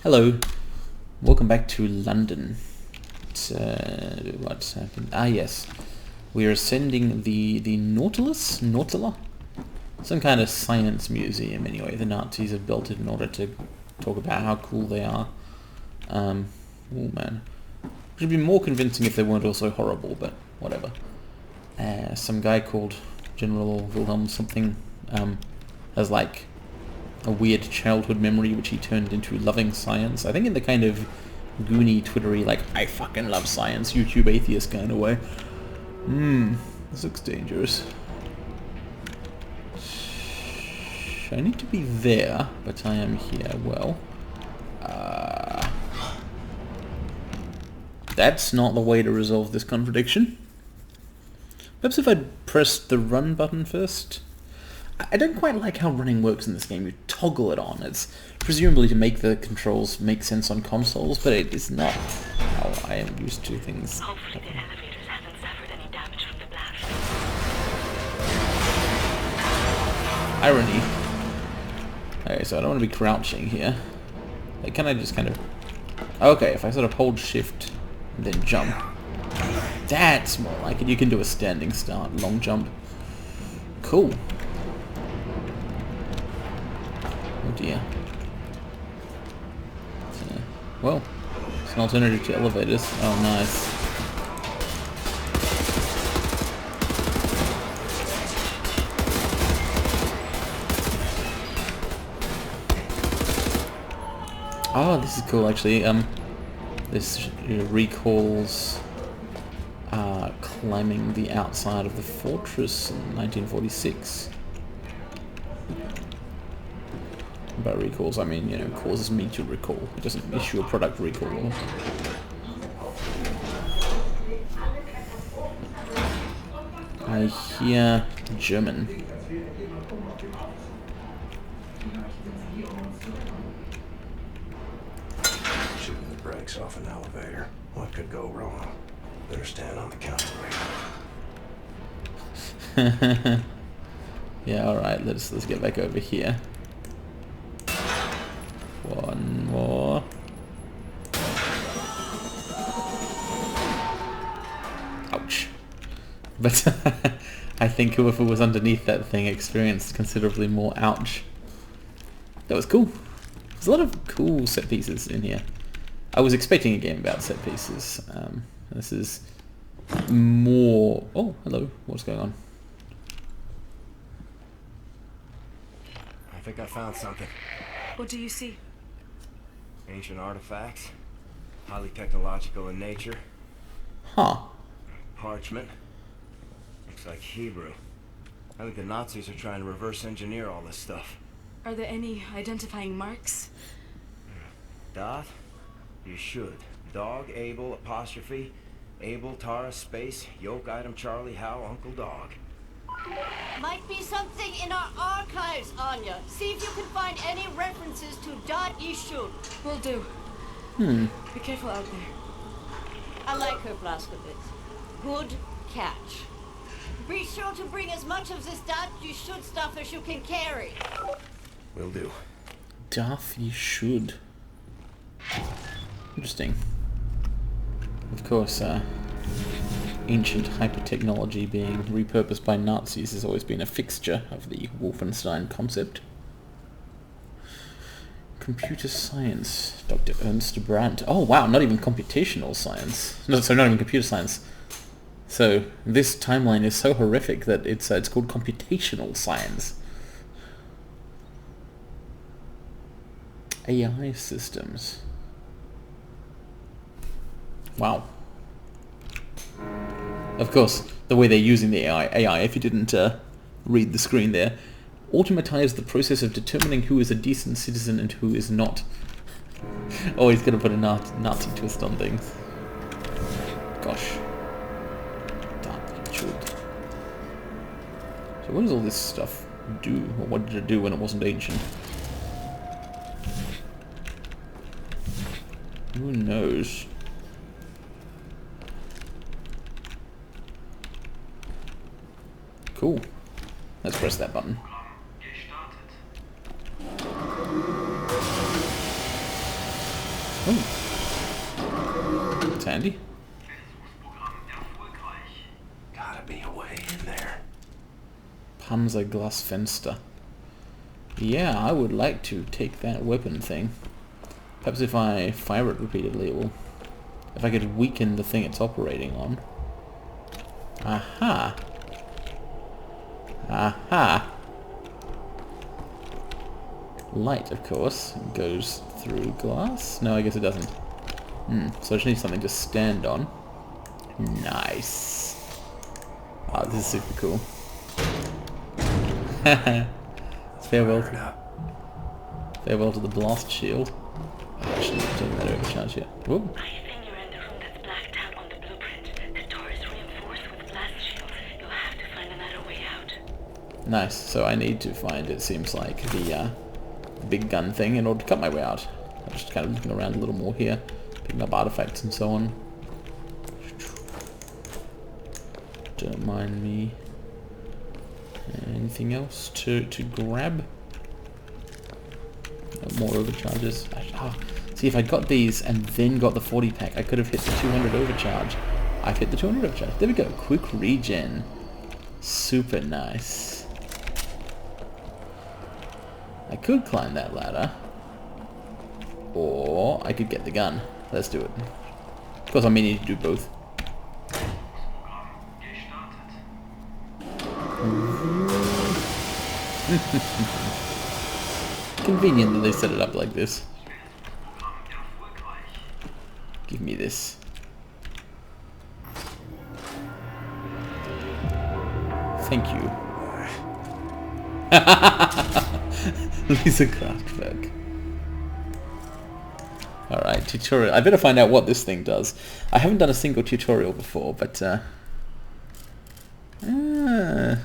Hello, welcome back to London. What's happened? Ah yes, we are ascending the Nautila? Some kind of science museum anyway. The Nazis have built it in order to talk about how cool they are. Oh man. It would be more convincing if they weren't also horrible, but whatever. Some guy called General Wilhelm something has like a weird childhood memory which he turned into loving science. I think in the kind of goony, twittery, like, I fucking love science, YouTube atheist kind of way. This looks dangerous. I need to be there, but I am here. Well, that's not the way to resolve this contradiction. Perhaps if I'd pressed the run button first? I don't quite like how running works in this game. You toggle it on. It's presumably to make the controls make sense on consoles, but it is not how I am used to things. Hopefully the elevators haven't suffered any damage from the blast. Irony. Okay, so I don't want to be crouching here. Like, can I just kind of... Okay, if I sort of hold shift and then jump. That's more like it. You can do a standing start, long jump. Cool. Oh dear. Well, it's an alternative to elevators. Oh, nice. Oh, this is cool actually. This recalls climbing the outside of the fortress in 1946. By recalls, I mean, you know, causes me to recall. It doesn't issue a product recall. I hear German. Shooting the brakes off an elevator. What could go wrong? Better stand on the counterweight. Yeah, alright, let's get back over here. One more. Ouch. But I think whoever was underneath that thing experienced considerably more ouch. That was cool. There's a lot of cool set pieces in here. I was expecting a game about set pieces. This is more... Oh, hello. What's going on? I think I found something. What do you see? Ancient artifacts. Highly technological in nature. Huh. Parchment. Looks like Hebrew. I think the Nazis are trying to reverse engineer all this stuff. Are there any identifying marks? Dot? You should. Dog, Abel, apostrophe. Abel, Tara, space, yoke, item, Charlie, Hal, Uncle Dog. Might be something in our archives, Anya. See if you can find any references to Dot Yishud. Will do. Be careful out there. I like her, Blaskovitz. Good catch. Be sure to bring as much of this Dot Yishud stuff as you can carry. Will do. Darth, you should. Interesting. Of course, ancient hyper-technology being repurposed by Nazis has always been a fixture of the Wolfenstein concept. Computer science, Dr. Ernst Brandt. Oh wow, not even computational science. No, so not even computer science. So this timeline is so horrific that it's called computational science. AI systems. Wow. Of course, the way they're using the AI, if you didn't read the screen there, automatize the process of determining who is a decent citizen and who is not. Always gonna put a Nazi twist on things. Gosh. So what does all this stuff do? Or what did it do when it wasn't ancient? Who knows? Cool. Let's press that button. Oh. It's handy. Gotta be a way in there. Panzerglasfenster. Yeah, I would like to take that weapon thing. Perhaps if I fire it repeatedly, it will... If I could weaken the thing it's operating on. Aha! Aha! Light, of course, goes through glass. No, I guess it doesn't. So I just need something to stand on. Nice. Oh, this is super cool. Farewell to the blast shield. Oh, I shouldn't have taken that overcharge yet. Whoop. I think you're in the room that's blacked out on the blueprint. The door is reinforced with blast shields. You'll have to find another way out. Nice. So I need to find, it seems like, the big gun thing in order to cut my way out. I'm just kind of looking around a little more here, picking up artifacts and so on. Don't mind me. Anything else to grab? No more overcharges. See, if I got these and then got the 40 pack, I could have hit the 200 overcharge. I've hit the 200 overcharge. There we go. Quick regen. Super nice. I could climb that ladder. Or I could get the gun. Let's do it. Of course, I may need to do both. Convenient that they set it up like this. Give me this. Thank you. Lisa Kraftwerk. Alright, tutorial. I better find out what this thing does. I haven't done a single tutorial before, but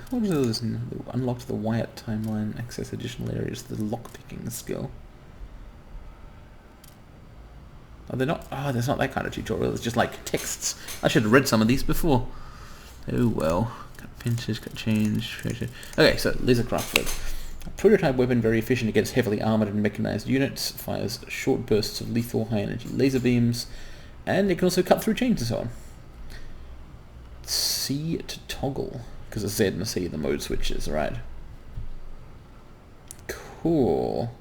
what is this? Unlocked the Wyatt timeline, access additional areas, the lockpicking skill. Are they not? Oh, there's not that kind of tutorial. It's just like texts. I should have read some of these before. Oh well. Got pinches, got change. Okay, so laser Kraftwerk. A prototype weapon very efficient against heavily armored and mechanized units. Fires short bursts of lethal high energy laser beams. And it can also cut through chains and so on. C to toggle. Because it's Z and C, the mode switches, right? Cool.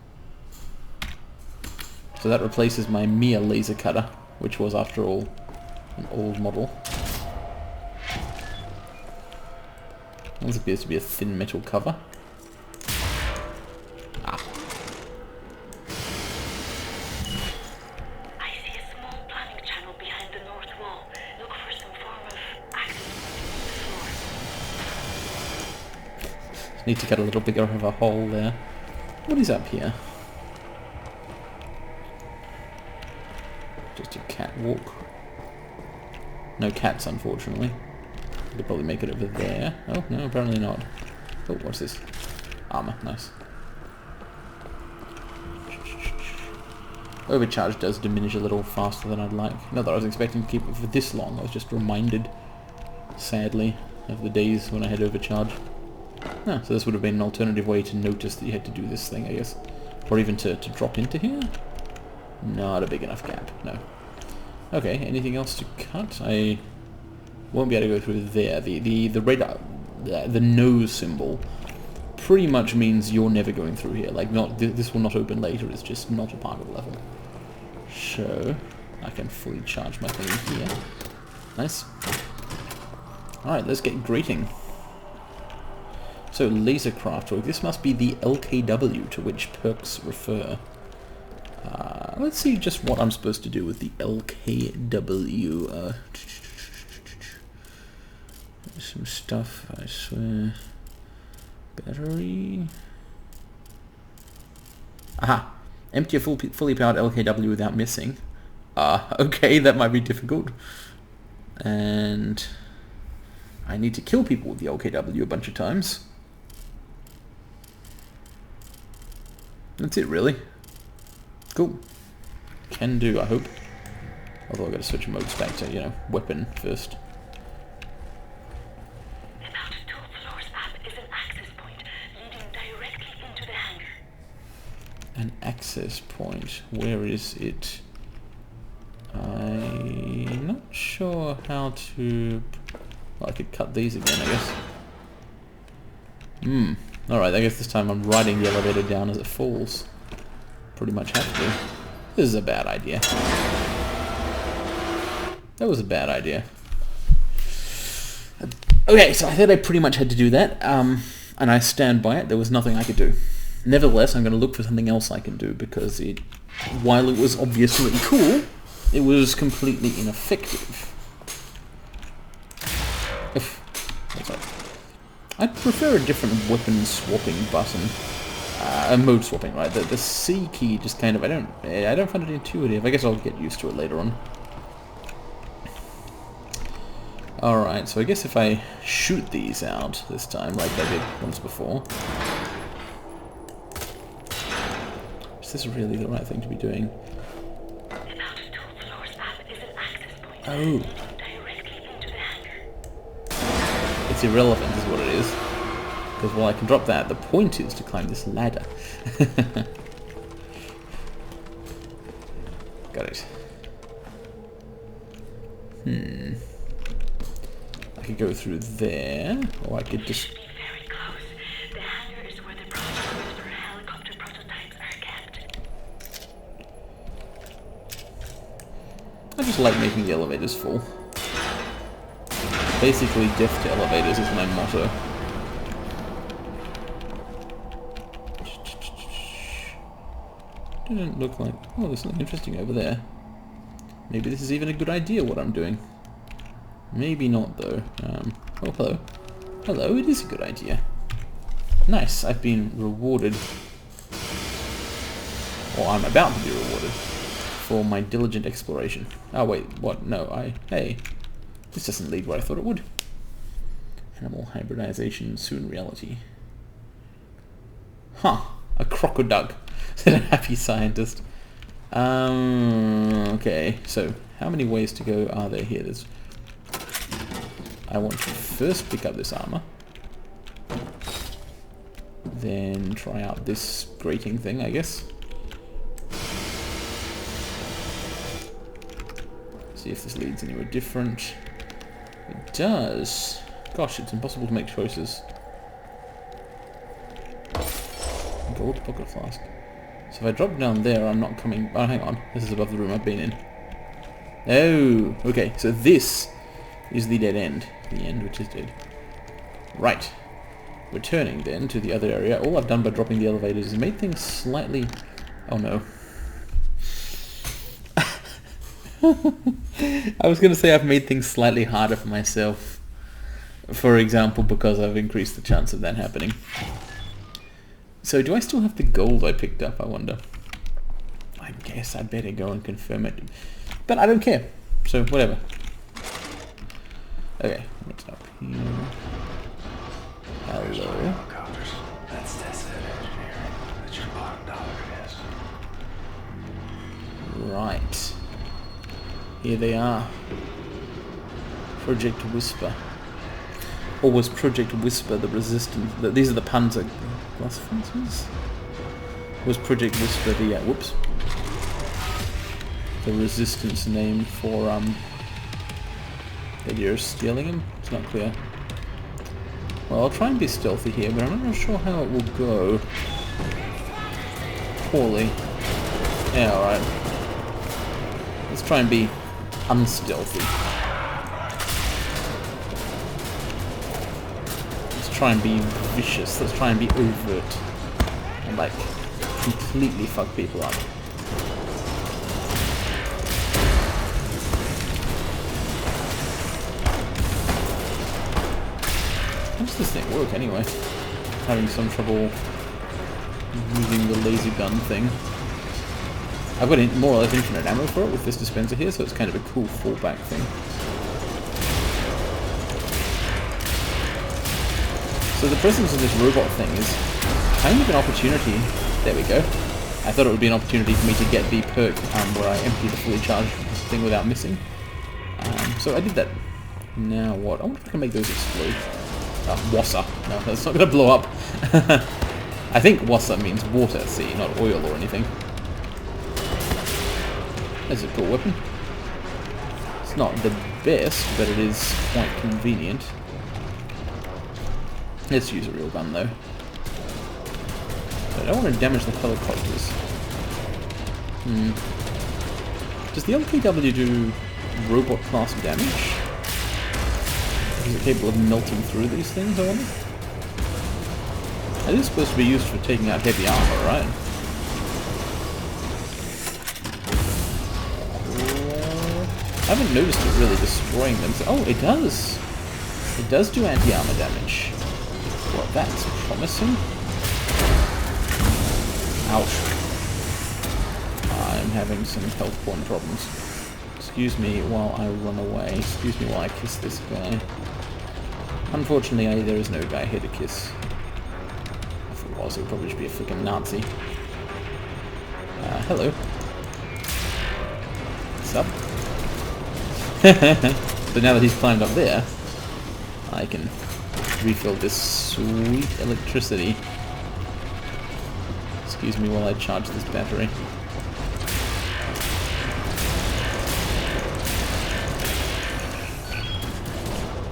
So that replaces my Mia laser cutter, which was, after all, an old model. This appears to be a thin metal cover. Ah. I see a small plumbing channel behind the north wall. Look for some form of access point to the floor. Need to get a little bigger of a hole there. What is up here? Just a catwalk. No cats, unfortunately. Could probably make it over there. Oh, no, apparently not. Oh, what's this? Armor, nice. Overcharge does diminish a little faster than I'd like. Not that I was expecting to keep it for this long. I was just reminded, sadly, of the days when I had overcharge. Ah, so this would have been an alternative way to notice that you had to do this thing, I guess. Or even to drop into here? Not a big enough gap, no. Okay, anything else to cut? I won't be able to go through there. The red, the nose symbol pretty much means you're never going through here. Like, not this will not open later. It's just not a part of the level. So I can fully charge my thing here. Nice. All right, let's get grating. So laser Kraftwerk. This must be the LKW to which perks refer. Let's see just what I'm supposed to do with the LKW. Some stuff, I swear. Battery. Aha! Empty a fully powered LKW without missing. Okay, that might be difficult. And I need to kill people with the LKW a bunch of times. That's it, really. Cool. Can do, I hope. Although I've got to switch modes back to, you know, weapon first. About 2 floors up is an access point leading directly into the hangar. An access point. Where is it? I'm not sure how to... Well, I could cut these again, I guess. Alright, I guess this time I'm riding the elevator down as it falls. Pretty much have to. This is a bad idea. That was a bad idea. Okay, so I thought I pretty much had to do that, and I stand by it. There was nothing I could do. Nevertheless, I'm going to look for something else I can do, because while it was obviously cool, it was completely ineffective. What's that? I'd prefer a different weapon swapping button. Mode swapping, right? The C key just kind of, I don't find it intuitive. I guess I'll get used to it later on. Alright, so I guess if I shoot these out this time, like I did once before... Is this really the right thing to be doing? Oh. It's irrelevant is what it is. Because while I can drop that, the point is to climb this ladder. Got it. I could go through there, or I could just... Very close. The hangar is where the prototypes for helicopter prototypes are kept. I just like making the elevators full. Basically, death to elevators is my motto. Doesn't look like... Oh, there's something interesting over there. Maybe this is even a good idea, what I'm doing. Maybe not, though. Oh, hello. Hello, it is a good idea. Nice, I've been rewarded. Or I'm about to be rewarded. For my diligent exploration. Oh, wait, what? No, Hey. This doesn't lead where I thought it would. Animal hybridization, soon reality. Huh. A crocodile, said a happy scientist. Okay, so how many ways to go are there here? I want to first pick up this armor. Then try out this grating thing, I guess. See if this leads anywhere different. It does. Gosh, it's impossible to make choices. Gold pocket flask. So if I drop down there, I'm not coming... Oh, hang on. This is above the room I've been in. Oh, okay. So this is the dead end. The end which is dead. Right. Returning then to the other area. All I've done by dropping the elevators is made things slightly... Oh no. I was going to say I've made things slightly harder for myself. For example, because I've increased the chance of that happening. So do I still have the gold I picked up, I wonder? I guess I better go and confirm it. But I don't care. So whatever. Okay, what's up here? Hello. That's tested engineering. That's your bottom dollar is. Right. Here they are. Project Whisper. Or was Project Whisper the resistance? These are the Panzer glass fences? Was Project Whisper the whoops? The resistance name for that you're stealing them? It's not clear. Well, I'll try and be stealthy here, but I'm not sure how it will go. Poorly. Yeah, alright. Let's try and be unstealthy. Let's try and be vicious. Let's try and be overt. And like, completely fuck people up. How does this thing work anyway? Having some trouble using the laser gun thing. I've got more or less infinite ammo for it with this dispenser here, so it's kind of a cool fallback thing. So the presence of this robot thing is kind of an opportunity. There we go. I thought it would be an opportunity for me to get the perk where I empty the fully charged thing without missing. So I did that. Now what? I wonder if I can make those explode. Wassa. No, that's not going to blow up. I think wassa means water, see, not oil or anything. That's a cool weapon. It's not the best, but it is quite convenient. Let's use a real gun though. I don't want to damage the helicopters. Does the LKW do robot class damage? Is it capable of melting through these things, I wonder? It is supposed to be used for taking out heavy armor, right? I haven't noticed it really destroying them. Oh, it does! It does do anti-armor damage. Well, that's promising. Ouch. I'm having some health point problems. Excuse me while I run away. Excuse me while I kiss this guy. Unfortunately, there is no guy here to kiss. If it was, it would probably just be a freaking Nazi. Hello. What's up? So now that he's climbed up there, I can refill this sweet electricity. Excuse me while I charge this battery.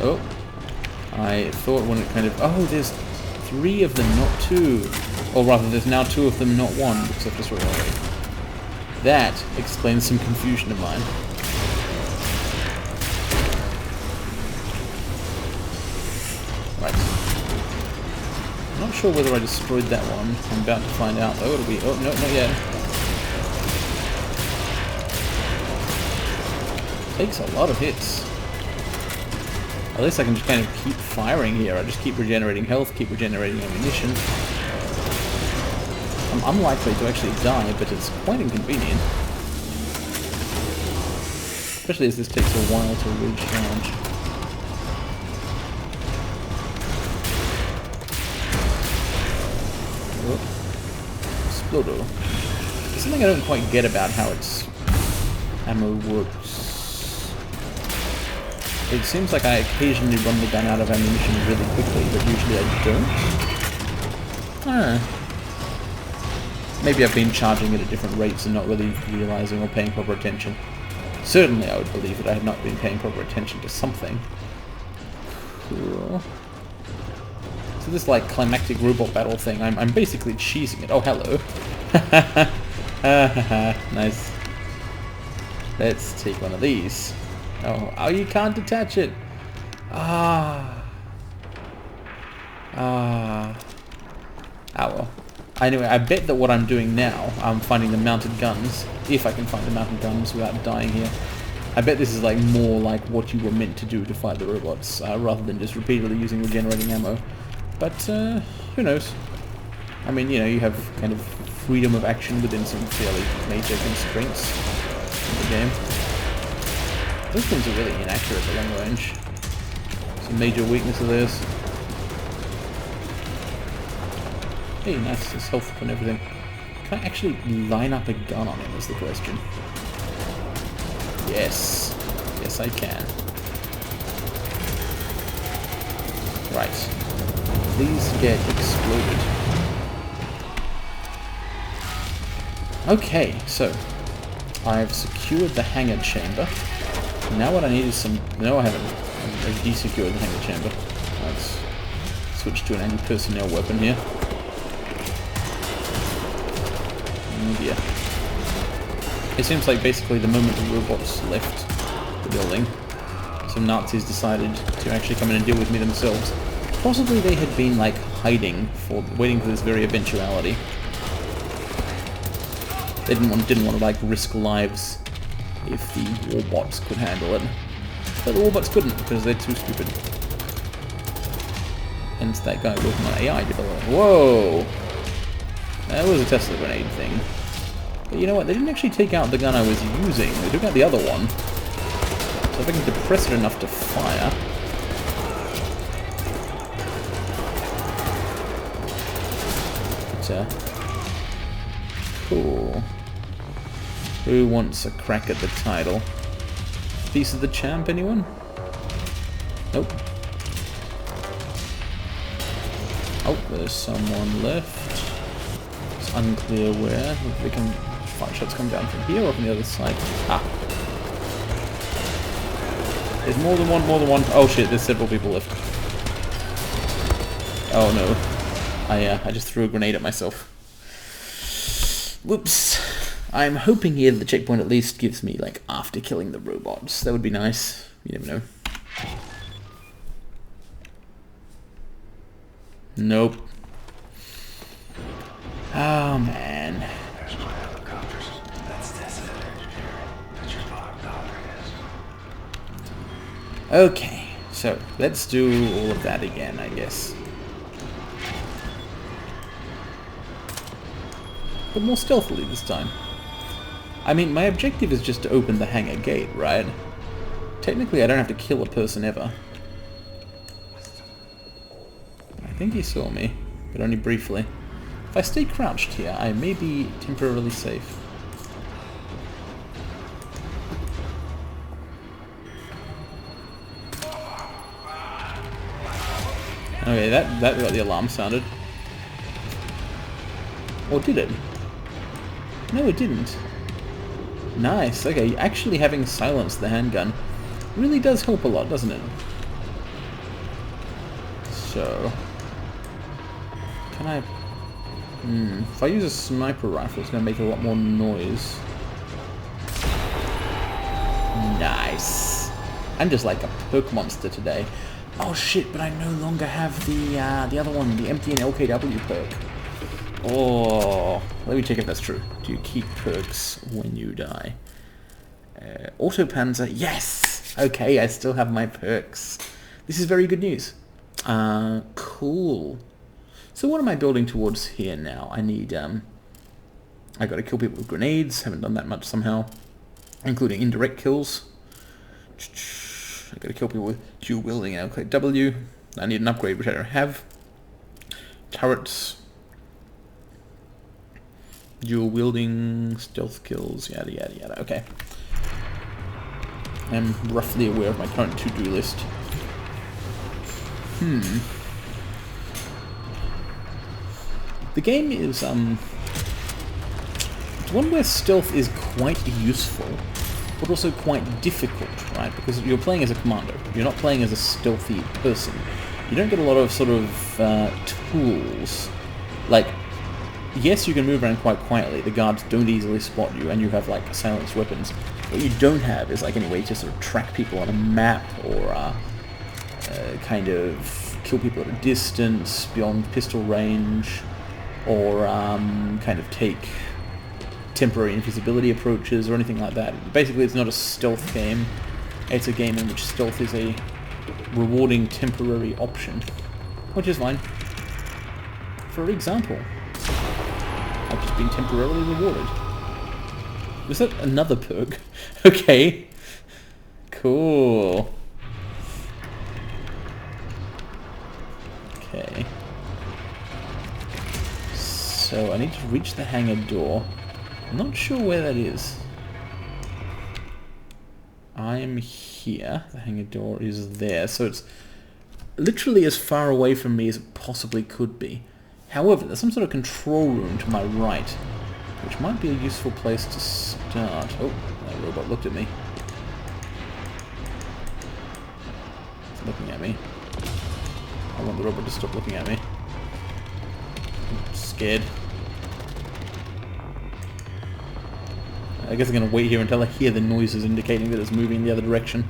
Oh, I thought when it kind of... Oh, there's 3 of them, not 2. Or rather, there's now 2 of them, not 1, because I've just realized. That explains some confusion of mine. Right. I'm not sure whether I destroyed that one. I'm about to find out, though. It'll be... Oh, no, not yet. Takes a lot of hits. At least I can just kind of keep firing here. I just keep regenerating health, keep regenerating ammunition. I'm unlikely to actually die, but it's quite inconvenient. Especially as this takes a while to recharge. Oh. Explodo. There's something I don't quite get about how its ammo works. It seems like I occasionally run the gun out of ammunition really quickly, but usually I don't. Maybe I've been charging it at different rates and not really realizing or paying proper attention. Certainly I would believe that I had not been paying proper attention to something. Cool. So this like climactic robot battle thing, I'm basically cheesing it. Oh, hello. Nice. Let's take one of these. Oh, you can't detach it. Ah, well. Anyway, I bet that what I'm doing now, I'm finding the mounted guns, if I can find the mounted guns without dying here. I bet this is like more like what you were meant to do to fight the robots, rather than just repeatedly using regenerating ammo. But, who knows? I mean, you know, you have kind of freedom of action within some fairly major constraints in the game. Those things are really inaccurate at long range. Some major weakness of theirs. Hey, nice, there's health and everything. Can I actually line up a gun on him is the question. Yes. Yes, I can. Right. Please get exploded. Okay, so I've secured the hangar chamber. Now what I need is some... No, I haven't. I've de-secured the hangar chamber. Let's switch to an anti-personnel weapon here. Oh dear. It seems like basically the moment the robots left the building, some Nazis decided to actually come in and deal with me themselves. Possibly they had been like hiding, waiting for this very eventuality. They didn't want to like risk lives if the warbots could handle it. But the warbots couldn't because they're too stupid. Hence that guy working on AI development. Whoa! That was a Tesla grenade thing. But you know what? They didn't actually take out the gun I was using. They took out the other one. So if I can depress it enough to fire... But, cool. Who wants a crack at the title? Piece of the champ, anyone? Nope. Oh, there's someone left. It's unclear where. If they can... Fire shots come down from here or from the other side. Ah. There's more than one, more than one. Oh shit, there's several people left. Oh no. I just threw a grenade at myself. Whoops. I'm hoping here the checkpoint at least gives me, like, after killing the robots. That would be nice. You never know. Nope. Oh, man. There's my helicopters. That's tested engineering. That's your bottom dollar is. Okay, so let's do all of that again, I guess. But more stealthily this time. I mean, my objective is just to open the hangar gate, right? Technically, I don't have to kill a person ever. I think he saw me, but only briefly. If I stay crouched here, I may be temporarily safe. Okay, that got the alarm sounded. Or did it? No, it didn't. Nice, okay, actually having silenced the handgun really does help a lot, doesn't it? So... Can I... if I use a sniper rifle, it's going to make a lot more noise. Nice. I'm just like a perk monster today. Oh shit, but I no longer have the other one, the empty and LKW perk. Oh, let me check if that's true. Do you keep perks when you die? Auto Panzer, yes! Okay, I still have my perks. This is very good news. Cool. So what am I building towards here now? I need, I gotta kill people with grenades, haven't done that much somehow. Including indirect kills. I gotta kill people with dual wielding and LKW. I need an upgrade, which I don't have. Turrets. Dual wielding, stealth kills, yada yada yada. Okay. I'm roughly aware of my current to-do list. The game is, it's one where stealth is quite useful, but also quite difficult, right? Because you're playing as a commando. You're not playing as a stealthy person. You don't get a lot of sort of tools. Like, yes, you can move around quite quietly. The guards don't easily spot you, and you have, like, silenced weapons. What you don't have is, like, any way to sort of track people on a map, or kind of kill people at a distance, beyond pistol range, or kind of take temporary invisibility approaches, or anything like that. Basically, it's not a stealth game. It's a game in which stealth is a rewarding temporary option, which is fine. For example, I've just been temporarily rewarded. Was that another perk? Okay. Cool. Okay. So I need to reach the hangar door. I'm not sure where that is. I am here. The hangar door is there. So it's literally as far away from me as it possibly could be. However, there's some sort of control room to my right, which might be a useful place to start. Oh, that robot looked at me. It's looking at me. I want the robot to stop looking at me. I'm scared. I guess I'm going to wait here until I hear the noises indicating that it's moving in the other direction.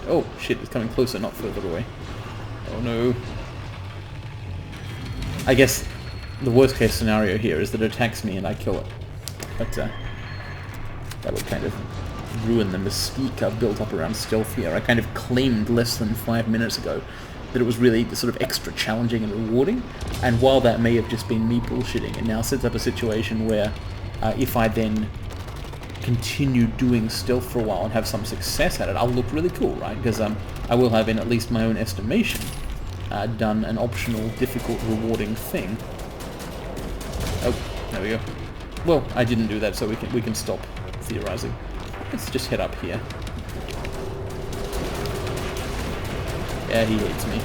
Oh shit, it's coming closer, not further away. Oh no. I guess the worst case scenario here is that it attacks me and I kill it. But that would kind of ruin the mystique I've built up around stealth here. I kind of claimed less than 5 minutes ago that it was really sort of extra challenging and rewarding, and while that may have just been me bullshitting, it now sets up a situation where if I then continue doing stealth for a while and have some success at it, I'll look really cool, right? Because I will have, in at least my own estimation, done an optional, difficult, rewarding thing. Oh, there we go. Well, I didn't do that, so we can stop theorizing. Let's just head up here. Yeah, he hates me.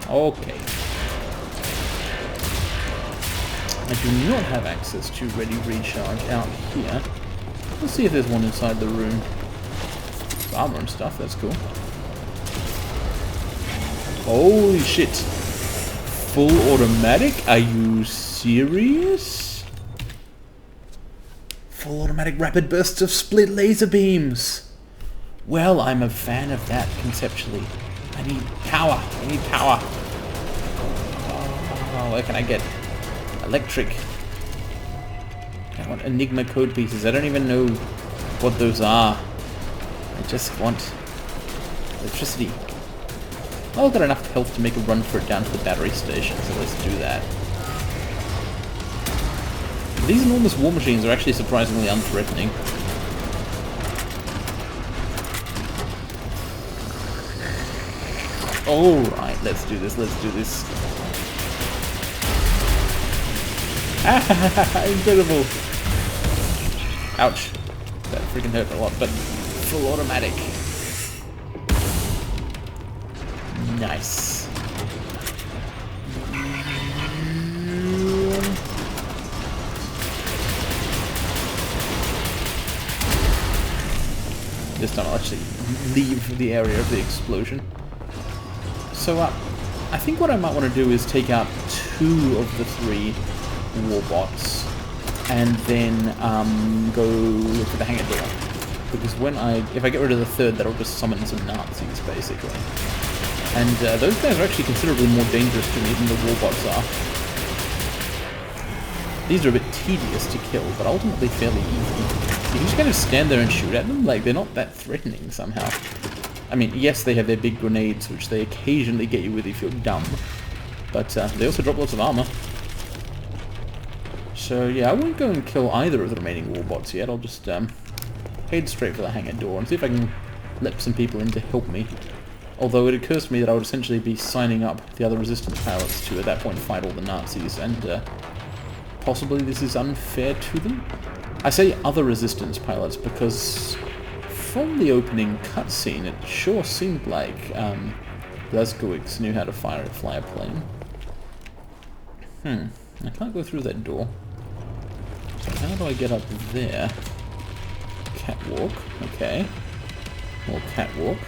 Okay. I do not have access to ready recharge out here. Let's see if there's one inside the room. It's armor and stuff, that's cool. Holy shit. Full automatic? Are you serious? Full automatic rapid bursts of split laser beams. Well, I'm a fan of that conceptually. I need power. I need power. Oh, where can I get electric? I want Enigma code pieces. I don't even know what those are. I just want electricity. I've got enough health to make a run for it down to the battery station, so let's do that. These enormous war machines are actually surprisingly unthreatening. Alright, let's do this, let's do this. Incredible! Ouch. That freaking hurt a lot, but full automatic. Nice. This time I'll actually leave the area of the explosion. So I think what I might want to do is take out 2 of the 3 warbots and then go look for the hangar door. Because if I get rid of the 3rd, that'll just summon some Nazis, basically. And those guys are actually considerably more dangerous to me than the warbots are. These are a bit tedious to kill, but ultimately fairly easy. You can just kind of stand there and shoot at them, like they're not that threatening somehow. I mean, yes, they have their big grenades, which they occasionally get you with if you're dumb. But they also drop lots of armor. So yeah, I won't go and kill either of the remaining warbots yet. I'll just head straight for the hangar door and see if I can let some people in to help me. Although it occurs to me that I would essentially be signing up the other resistance pilots to, at that point, fight all the Nazis, and possibly this is unfair to them? I say other resistance pilots because from the opening cutscene it sure seemed like Blazkowicz knew how to fly a plane. I can't go through that door. So how do I get up there? Catwalk, okay. More catwalk.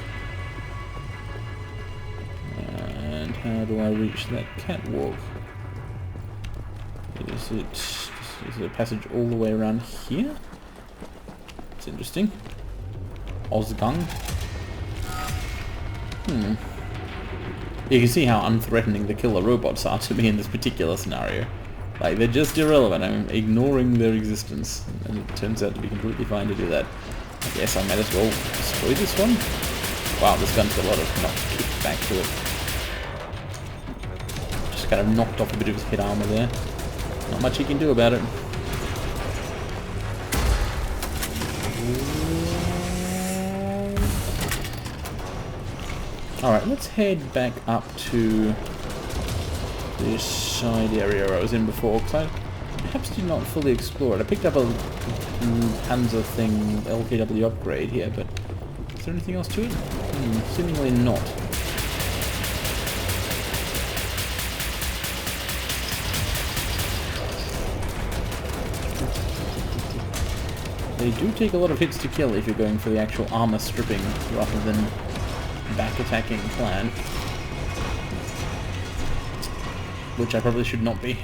And how do I reach that catwalk? Is it a passage all the way around here? It's interesting. Ausgang. You can see how unthreatening the killer robots are to me in this particular scenario. Like, they're just irrelevant. I'm ignoring their existence. And it turns out to be completely fine to do that. I guess I might as well destroy this one. Wow, this gun's got a lot of kick back to it. Just kind of knocked off a bit of his hit armor there. Not much he can do about it. Alright, let's head back up to this side area I was in before, because I perhaps did not fully explore it. I picked up a Panzer thing, LKW upgrade here, but is there anything else to it? Seemingly not. They do take a lot of hits to kill if you're going for the actual armor stripping rather than back attacking plan. Which I probably should not be.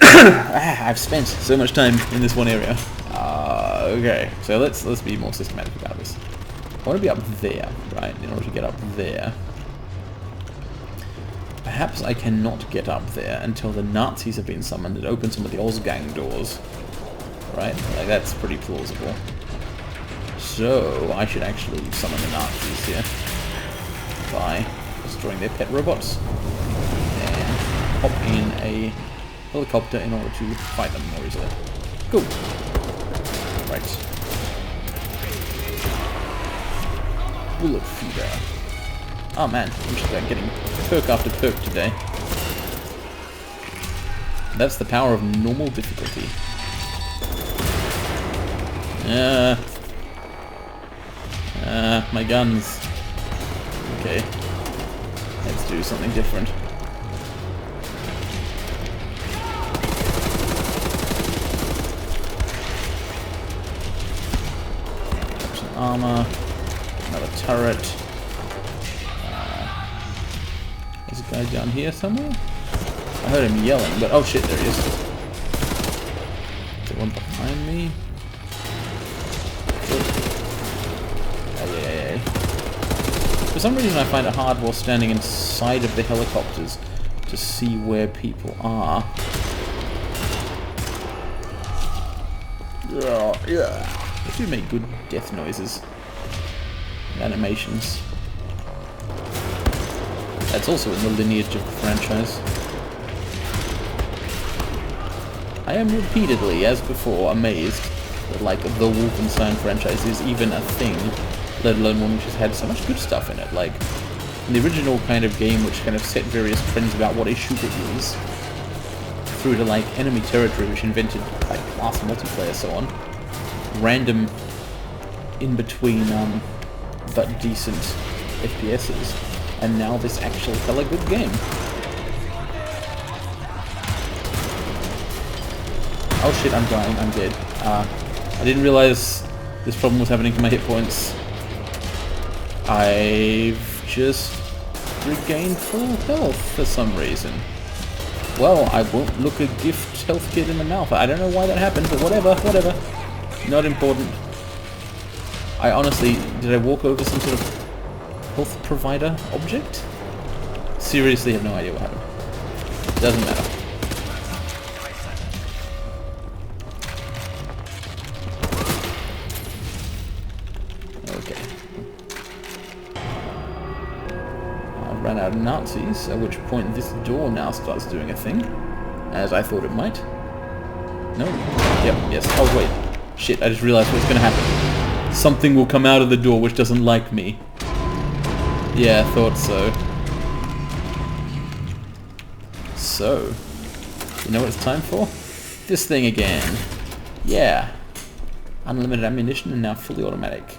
I've spent so much time in this one area. Okay, so let's be more systematic about this. I want to be up there, right, in order to get up there. Perhaps I cannot get up there until the Nazis have been summoned and open some of the Ausgang doors. Right? Like, that's pretty plausible. So, I should actually summon the Nazis here by destroying their pet robots and hop in a helicopter in order to fight them more easily. Cool. Right. Bullet feeder. Oh man, I'm just getting perk after perk today. That's the power of normal difficulty. My guns. Okay. Let's do something different. armor. Another turret. There's a guy down here somewhere. I heard him yelling, but oh shit, there he is. Is there one behind me? Hey. For some reason I find it hard while standing inside of the helicopters to see where people are. Yeah. They do make good death noises and animations. That's also in the lineage of the franchise. I am repeatedly, as before, amazed that, like, the Wolfenstein franchise is even a thing, let alone one which has had so much good stuff in it. Like, in the original kind of game which kind of set various trends about what a shooter is, through to, like, enemy territory which invented, like, class multiplayer, so on. Random, in-between, but decent FPSs. And now this actual hella good game. Oh shit, I'm dying, I'm dead. I didn't realize this problem was happening to my hit points. I've just regained full health for some reason. Well, I won't look a gift health kit in the mouth. I don't know why that happened, but whatever. Not important. I honestly, did I walk over some sort of health provider object? Seriously have no idea what happened. Doesn't matter. Okay. I ran out of Nazis, at which point this door now starts doing a thing. As I thought it might. No? Yep, yes. Oh wait. Shit, I just realized what's gonna happen. Something will come out of the door which doesn't like me. Yeah, I thought so. So, you know what it's time for? This thing again. Yeah. Unlimited ammunition and now fully automatic.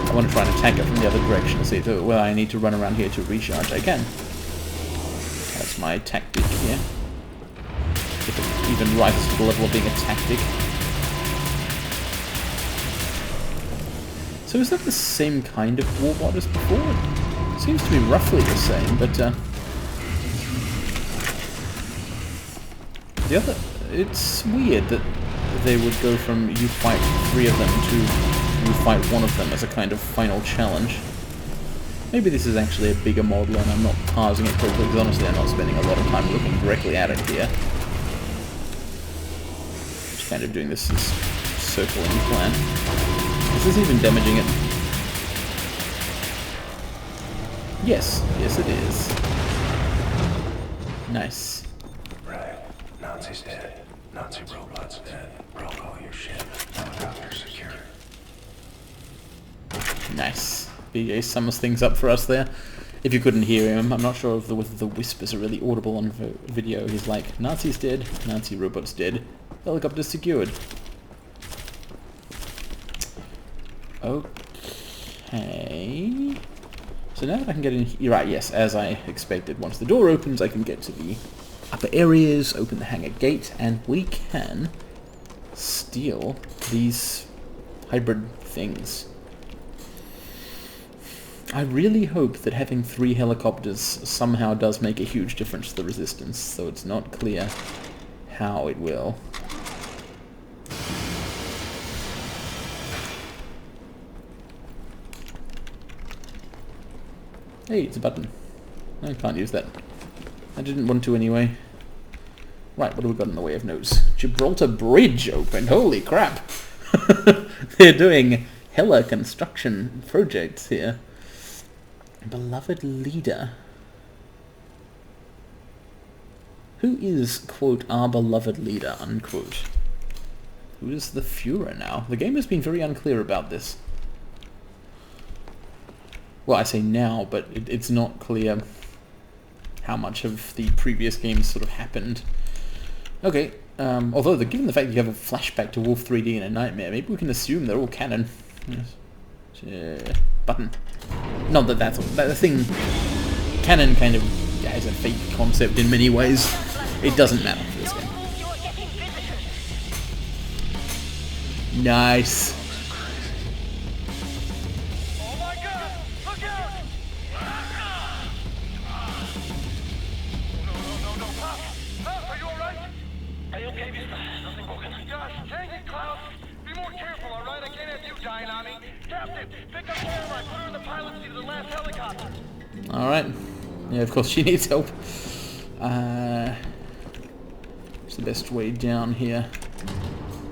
I want to try and attack it from the other direction. See, well, I need to run around here to recharge. I can. That's my tactic here. If it even rises to the level of being a tactic. So is that the same kind of warbot as before? It seems to be roughly the same, but the other... It's weird that they would go from you fight 3 of them to you fight 1 of them as a kind of final challenge. Maybe this is actually a bigger model and I'm not parsing it correctly, because honestly I'm not spending a lot of time looking directly at it here. Just kind of doing this circling plan. Is this even damaging it? Yes, yes it is. Nice. Right. Nazi's dead. Nazi robot's dead. Broke all your shit. Helicopter secure. Nice. BJ sums things up for us there. If you couldn't hear him, I'm not sure if whether the whispers are really audible on video. He's like, Nazi's dead, Nazi robot's dead, helicopter's secured. Okay. So now that I can get in here, right, yes, as I expected, once the door opens I can get to the upper areas, open the hangar gate, and we can steal these hybrid things. I really hope that having 3 helicopters somehow does make a huge difference to the resistance, though it's not clear how it will. Hey, it's a button. I can't use that. I didn't want to anyway. Right, what do we got in the way of notes? Gibraltar Bridge opened. Holy crap! They're doing hella construction projects here. Beloved leader. Who is, quote, our beloved leader, unquote? Who is the Führer now? The game has been very unclear about this. Well, I say now, but it's not clear how much of the previous games sort of happened. Okay, although given the fact that you have a flashback to Wolf 3D and a Nightmare, maybe we can assume they're all canon. Yes. Button. Not that that's the thing. Canon kind of yeah, is a fake concept in many ways. It doesn't matter for this game. Nice. Oh my god! Look out! No, Pop! Pop, are you alright? Are you okay, mister? Nothing broken. Gosh, dang it, Klaus! Be more careful, alright? I can't have you dying on me. Captain, pick up Caroline, put her in the pilot seat of the last helicopter. Alright. Yeah, of course she needs help. What's the best way down here?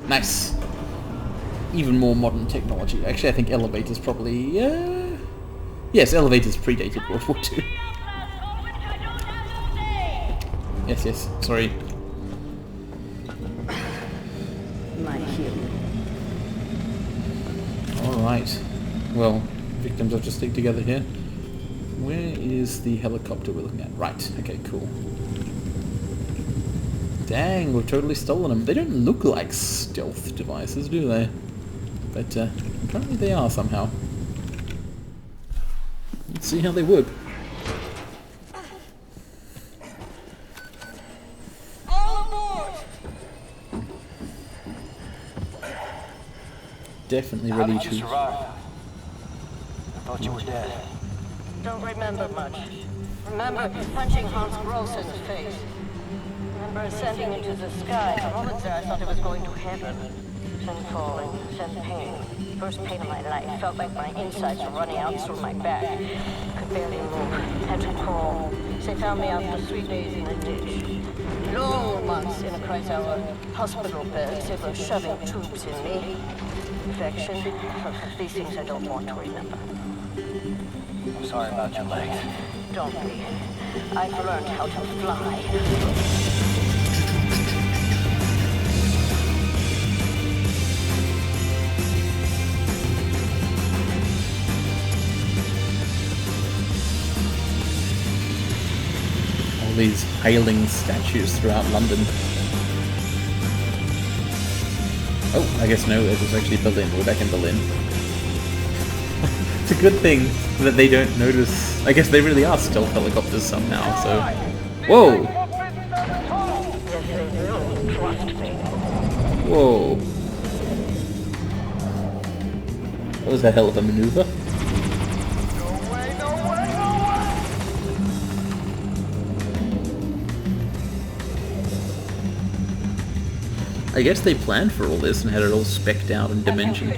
Nice. Even more modern technology. Actually, I think elevators probably... yes, elevators predated World War II. Yes, sorry. My hero. Alright. Well, victims have to stick together here. Where is the helicopter we're looking at? Right, okay, cool. Dang, we've totally stolen them. They don't look like stealth devices, do they? But apparently they are somehow. Let's see how they work. All aboard! Definitely How ready did you to... survive? I thought you were dead. Don't remember much. Remember punching Hans Gross in the face. Remember ascending into the sky. For moments there I thought I was going to heaven. Then falling, then pain. First pain of my life. Felt like my insides were running out through my back. Could barely move. Had to crawl. They found me after 3 days in a ditch. Long months in a Kreisauer hospital bed. They were shoving tubes in me. Infection. These things I don't want to remember. I'm sorry about your legs. Don't be. I've learned how to fly. all these hailing statues throughout London. Oh, I guess no, it was actually Berlin. We're back in Berlin. It's a good thing that they don't notice. I guess they really are stealth helicopters somehow, so... Whoa! Whoa. That was a hell of a maneuver. I guess they planned for all this and had it all specced out and dimensioned.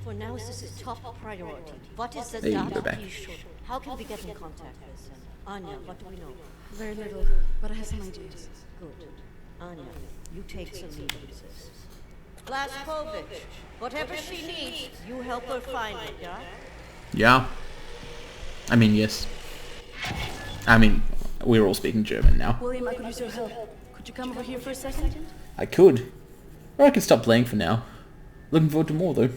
For now, this is top priority. What is the Hey, data we're back. please show? How can we get in contact with them? Anya, what do we know? Very little, but I have some ideas. Good. Anya, you take the lead on this. Blaskovich, whatever she needs, you help her find it, yeah? Yeah. I mean, yes. I mean, we're all speaking German now. William, I could use your help. Could you come over here for a second? I could. Or I could stop playing for now. Looking forward to more, though.